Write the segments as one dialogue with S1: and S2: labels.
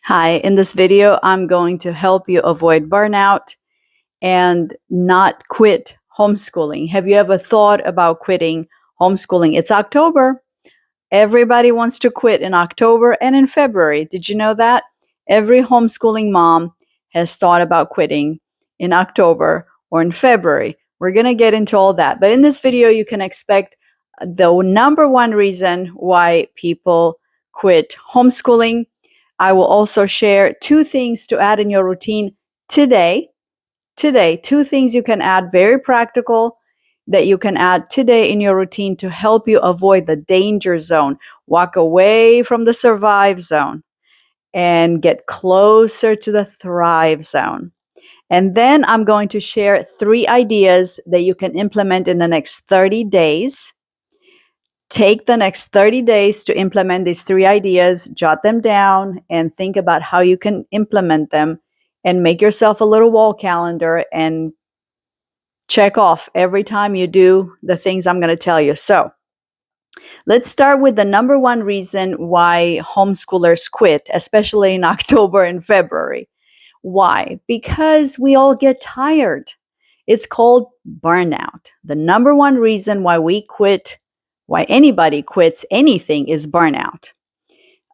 S1: Hi, in this video, I'm going to help you avoid burnout and not quit homeschooling. Have you ever thought about quitting homeschooling? It's October. Everybody wants to quit in October and in February. Did you know that? Every homeschooling mom has thought about quitting in October or in February. We're going to get into all that. But in this video, you can expect the number one reason why people quit homeschooling. I will also share two things to add in your routine today. Two things you can add, very practical, that you can add today in your routine to help you avoid the danger zone. Walk away from the survive zone and get closer to the thrive zone. And then I'm going to share 3 ideas that you can implement in the next 30 days. Take the next 30 days to implement these 3 ideas, jot them down, and think about how you can implement them, and make yourself a little wall calendar and check off every time you do the things I'm going to tell you. So let's start with the number one reason why homeschoolers quit, especially in October and February. Why? Because we all get tired. It's called burnout. The number one reason why we quit, why anybody quits anything, is burnout.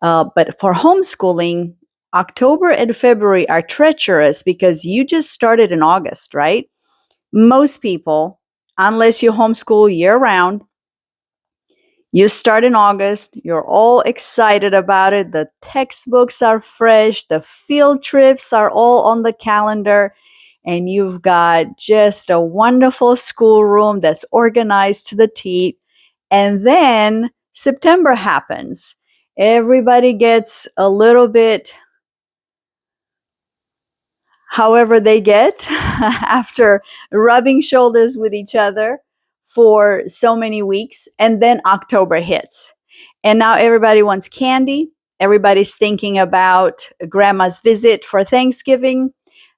S1: But for homeschooling, October and February are treacherous because you just started in August, right? Most people, unless you homeschool year round, you start in August, you're all excited about it. The textbooks are fresh, the field trips are all on the calendar, and you've got just a wonderful schoolroom that's organized to the T. And then September happens. Everybody gets a little bit however they get after rubbing shoulders with each other for so many weeks. And then October hits. And now everybody wants candy. Everybody's thinking about grandma's visit for Thanksgiving.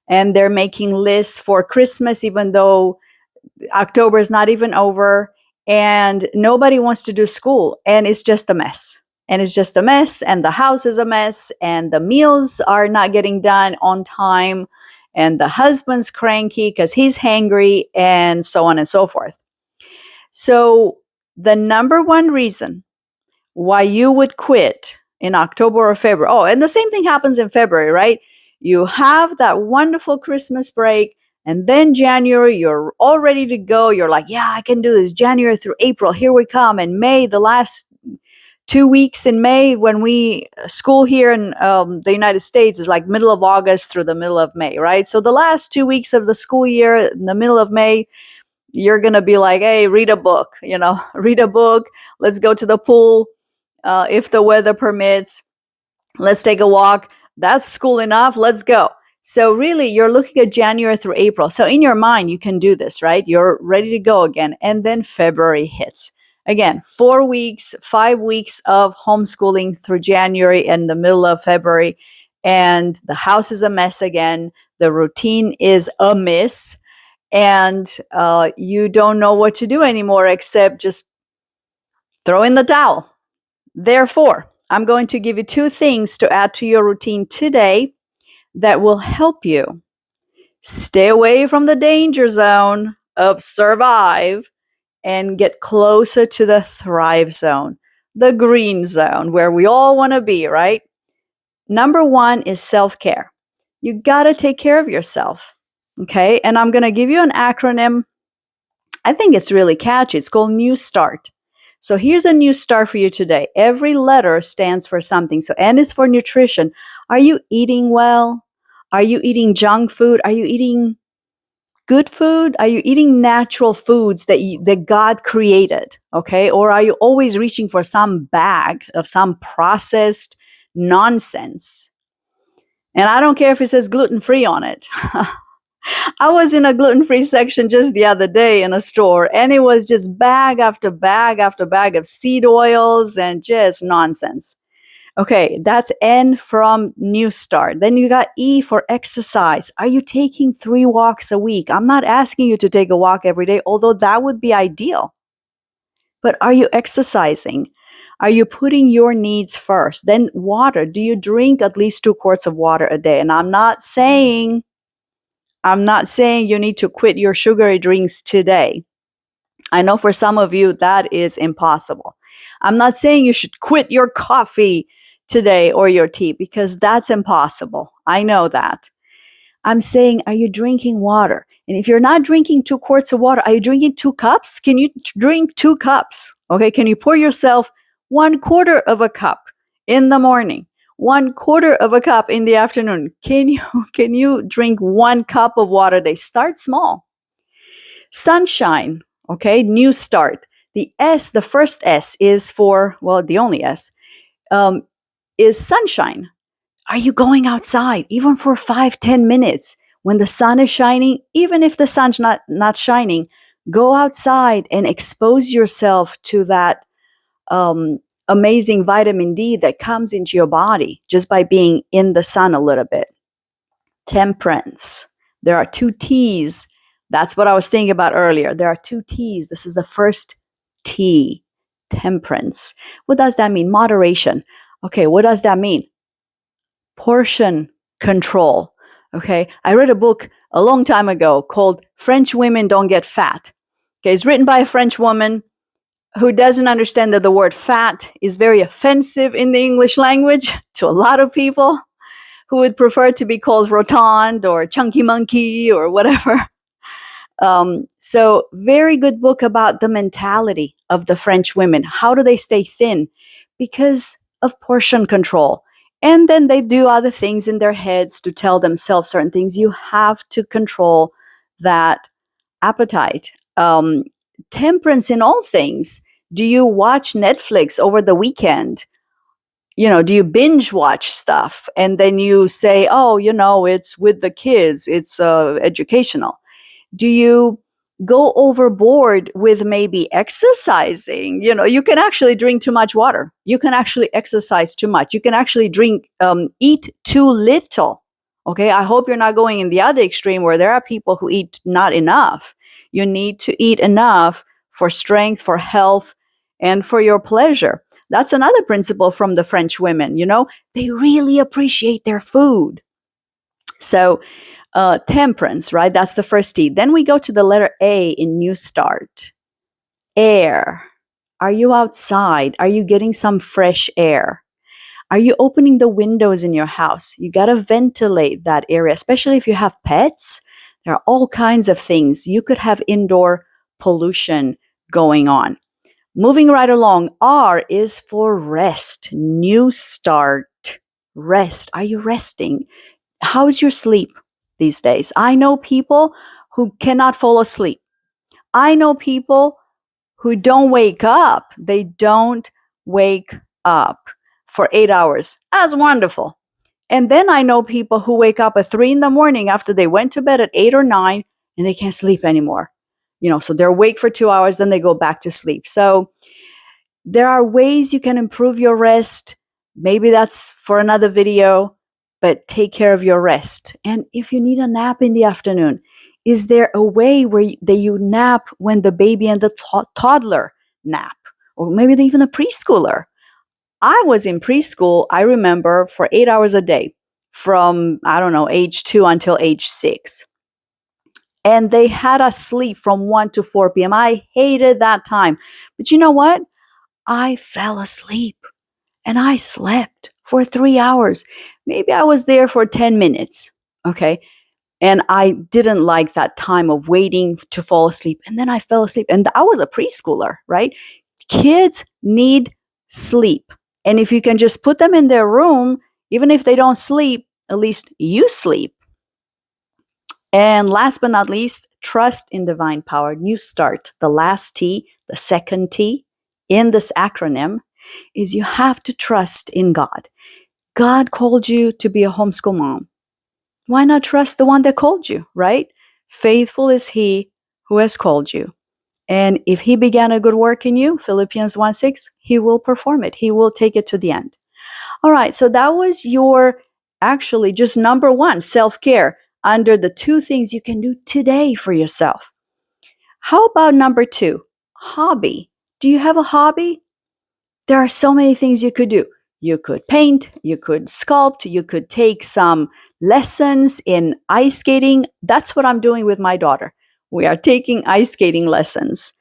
S1: And they're making lists for Christmas, even though October is not even over. And nobody wants to do school. And it's just a mess. And it's just a mess. And the house is a mess. And the meals are not getting done on time. And the husband's cranky because he's hangry, and so on and so forth. So the number one reason why you would quit in October or February. Oh, and the same thing happens in February, right? You have that wonderful Christmas break, and then January, you're all ready to go. You're like, yeah, I can do this. January through April, here we come. And May, the last 2 weeks in May, when we school here in the United States, is like middle of August through the middle of May, right? So the last 2 weeks of the school year, in the middle of May, you're going to be like, hey, read a book, read a book. Let's go to the pool if the weather permits. Let's take a walk. That's school enough. Let's go. So really, you're looking at January through April. So in your mind, you can do this, right? You're ready to go again. And then February hits. Again, 4 weeks, 5 weeks of homeschooling through January and the middle of February. And the house is a mess again. The routine is a miss. And you don't know what to do anymore except just throw in the towel. Therefore, I'm going to give you 2 things to add to your routine today that will help you stay away from the danger zone of survive and get closer to the thrive zone, the green zone, where we all want to be, right? Number 1 is self-care. You got to take care of yourself, okay? And I'm going to give you an acronym. I think it's really catchy. It's called New Start. So here's a new start for you today. Every letter stands for something. So N is for nutrition. Are you eating well? Are you eating junk food? Are you eating good food? Are you eating natural foods that God created? Okay. Or are you always reaching for some bag of some processed nonsense? And I don't care if it says gluten-free on it. I was in a gluten-free section just the other day in a store, and it was just bag after bag after bag of seed oils and just nonsense. Okay, that's N from New Start. Then you got E for exercise. Are you taking 3 walks a week? I'm not asking you to take a walk every day, although that would be ideal. But are you exercising? Are you putting your needs first? Then water. Do you drink at least 2 quarts of water a day? And I'm not saying you need to quit your sugary drinks today. I know for some of you that is impossible. I'm not saying you should quit your coffee today or your tea because that's impossible. I know that. I'm saying, are you drinking water? And if you're not drinking 2 quarts of water, are you drinking 2 cups? Can you drink 2 cups? Okay, can you pour yourself 1/4 of a cup in the morning, 1/4 of a cup in the afternoon? Can you drink 1 cup of water a day? Start small. Sunshine, okay, new start. The first S is for, well, the only S, um, is sunshine. Are you going outside, even for 5, 10 minutes when the sun is shining? Even if the sun's not shining, go outside and expose yourself to that um, amazing vitamin D that comes into your body just by being in the sun a little bit. Temperance. There are 2 T's. That's what I was thinking about earlier. There are 2 T's. This is the first T, temperance. What does that mean? Moderation. Okay, what does that mean? Portion control. Okay, I read a book a long time ago called French Women Don't Get Fat. Okay, it's written by a French woman who doesn't understand that the word fat is very offensive in the English language to a lot of people who would prefer to be called rotund or chunky monkey or whatever. So very good book about the mentality of the French women. How do they stay thin? Because of portion control. And then they do other things in their heads to tell themselves certain things. You have to control that appetite. Temperance in all things. Do you watch Netflix over the weekend? Do you binge watch stuff and then you say, oh, it's with the kids, it's educational? Do you go overboard with maybe exercising? You can actually drink too much water. You can actually exercise too much. You can actually eat too little. Okay, I hope you're not going in the other extreme where there are people who eat not enough. You need to eat enough for strength, for health, and for your pleasure. That's another principle from the French women. They really appreciate their food. So, temperance, right? That's the first T. Then we go to the letter A in New Start. Air. Are you outside? Are you getting some fresh air? Are you opening the windows in your house? You got to ventilate that area, especially if you have pets. There are all kinds of things. You could have indoor pollution going on. Moving right along, R is for rest. New start. Rest. Are you resting? How's your sleep these days? I know people who cannot fall asleep. I know people who don't wake up. They don't wake up for 8 hours. That's wonderful. And then I know people who wake up at 3 in the morning after they went to bed at 8 or 9 and they can't sleep anymore. So they're awake for 2 hours, then they go back to sleep. So there are ways you can improve your rest. Maybe that's for another video, but take care of your rest. And if you need a nap in the afternoon, is there a way where you nap when the baby and the toddler nap? Or maybe even a preschooler? I was in preschool, I remember, for 8 hours a day from, I don't know, age 2 until age 6. And they had us sleep from 1 to 4 p.m. I hated that time. But you know what? I fell asleep and I slept for 3 hours. Maybe I was there for 10 minutes. Okay. And I didn't like that time of waiting to fall asleep. And then I fell asleep. And I was a preschooler, right? Kids need sleep. And if you can just put them in their room, even if they don't sleep, at least you sleep. And last but not least, trust in divine power. New start. The last T, the second T in this acronym is you have to trust in God. God called you to be a homeschool mom. Why not trust the one that called you, right? Faithful is he who has called you. And if he began a good work in you, Philippians 1:6, he will perform it. He will take it to the end. All right, so that was your actually just number 1, self-care, under the 2 things you can do today for yourself. How about number 2, hobby? Do you have a hobby? There are so many things you could do. You could paint, you could sculpt, you could take some lessons in ice skating. That's what I'm doing with my daughter. We are taking ice skating lessons.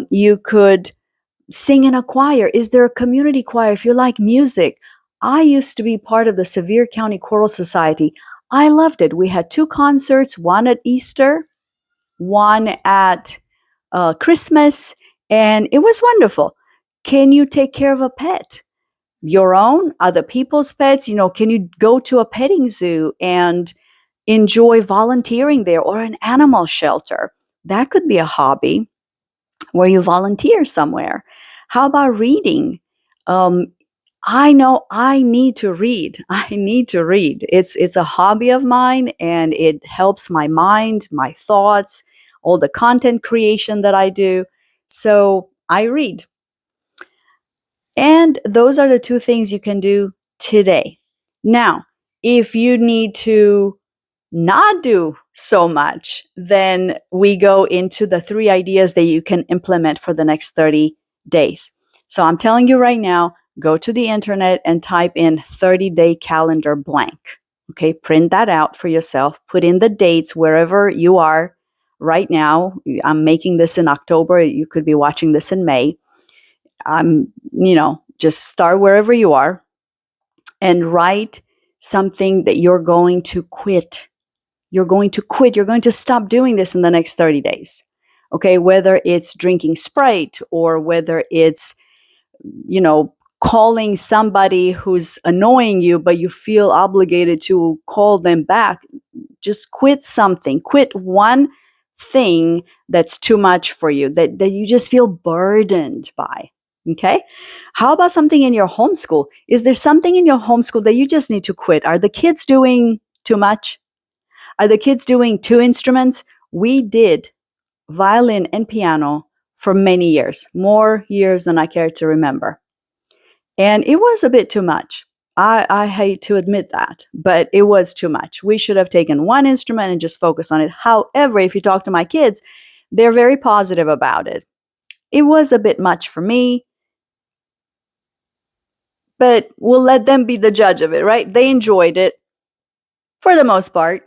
S1: You could sing in a choir. Is there a community choir if you like music? I used to be part of the Sevier County Choral Society. I loved it. We had two concerts, one at Easter, one at Christmas, and it was wonderful. Can you take care of a pet? Your own, other people's pets? Can you go to a petting zoo and enjoy volunteering there, or an animal shelter? That could be a hobby where you volunteer somewhere. How about reading? Um, I know I need to read. I need to read. It's a hobby of mine, and it helps my mind, my thoughts, all the content creation that I do. So I read. And those are the two things you can do today. Now, if you need to not do so much, then we go into the 3 ideas that you can implement for the next 30 days. So I'm telling you right now, go to the internet and type in 30-day calendar blank. Okay, print that out for yourself. Put in the dates wherever you are right now. I'm making this in October. You could be watching this in May. Just start wherever you are and write something that you're going to quit. You're going to quit. You're going to stop doing this in the next 30 days. Okay, whether it's drinking Sprite or whether it's, calling somebody who's annoying you, but you feel obligated to call them back. Just quit something. Quit one thing that's too much for you, that you just feel burdened by. Okay? How about something in your homeschool? Is there something in your homeschool that you just need to quit? Are the kids doing too much? Are the kids doing 2 instruments? We did violin and piano for many years, more years than I care to remember. And it was a bit too much. I hate to admit that, but it was too much. We should have taken one instrument and just focused on it. However, if you talk to my kids, they're very positive about it. It was a bit much for me, but we'll let them be the judge of it, right? They enjoyed it for the most part.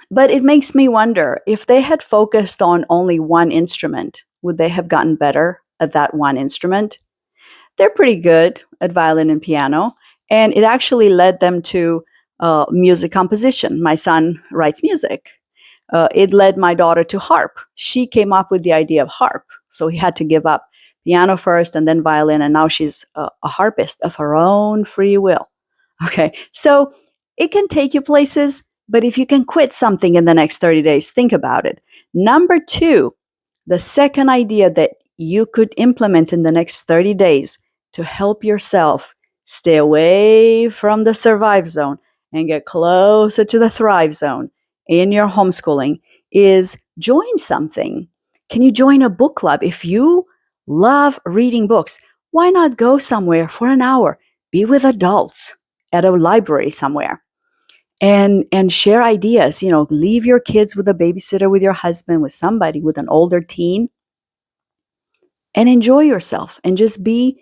S1: But it makes me wonder, if they had focused on only one instrument, would they have gotten better at that one instrument? They're pretty good at violin and piano, and it actually led them to music composition. My son writes music. It led my daughter to harp. She came up with the idea of harp, so he had to give up piano first and then violin, and now she's a harpist of her own free will. Okay, so it can take you places, but if you can quit something in the next 30 days, think about it. Number 2, the second idea that you could implement in the next 30 days to help yourself stay away from the survive zone and get closer to the thrive zone in your homeschooling is join something. Can you join a book club? If you love reading books, why not go somewhere for an hour? Be with adults at a library somewhere and share ideas. Leave your kids with a babysitter, with your husband, with somebody, with an older teen, and enjoy yourself and just be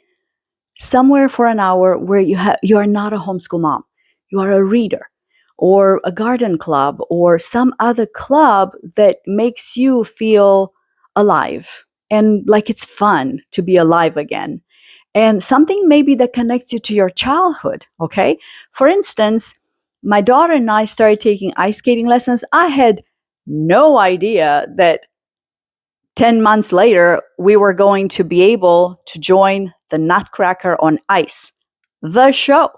S1: somewhere for an hour where you are not a homeschool mom. You are a reader or a garden club or some other club that makes you feel alive and like it's fun to be alive again. And something maybe that connects you to your childhood, okay? For instance, my daughter and I started taking ice skating lessons. I had no idea that 10 months later, we were going to be able to join the Nutcracker on Ice, the show.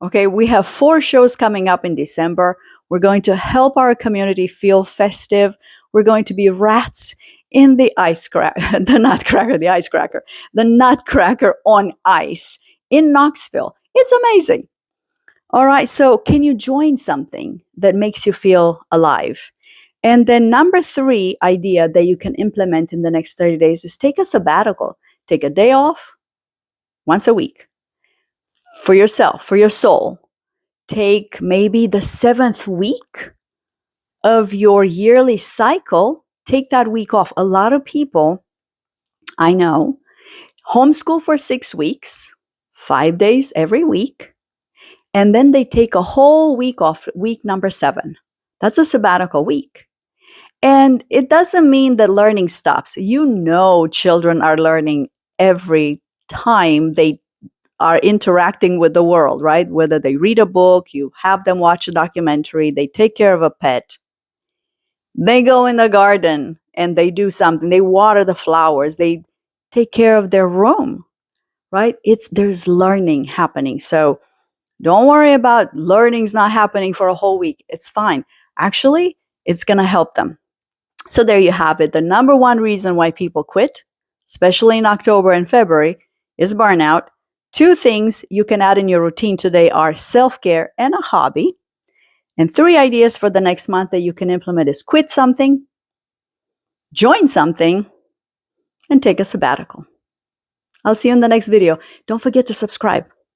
S1: Okay, we have 4 shows coming up in December. We're going to help our community feel festive. We're going to be rats in the the Nutcracker on Ice in Knoxville. It's amazing. All right, so can you join something that makes you feel alive? And then number 3 idea that you can implement in the next 30 days is take a sabbatical. Take a day off once a week for yourself, for your soul. Take maybe the 7th week of your yearly cycle. Take that week off. A lot of people I know homeschool for 6 weeks, 5 days every week, and then they take a whole week off, week number 7. That's a sabbatical week. And it doesn't mean that learning stops. You know, children are learning every time they are interacting with the world, right? Whether they read a book, you have them watch a documentary, they take care of a pet, they go in the garden and they do something, they water the flowers, they take care of their room, right? There's learning happening. So don't worry about learning's not happening for a whole week. It's fine. Actually, it's going to help them. So there you have it. The number one reason why people quit, especially in October and February, is burnout. 2 things you can add in your routine today are self-care and a hobby. And 3 ideas for the next month that you can implement is quit something, join something, and take a sabbatical. I'll see you in the next video. Don't forget to subscribe.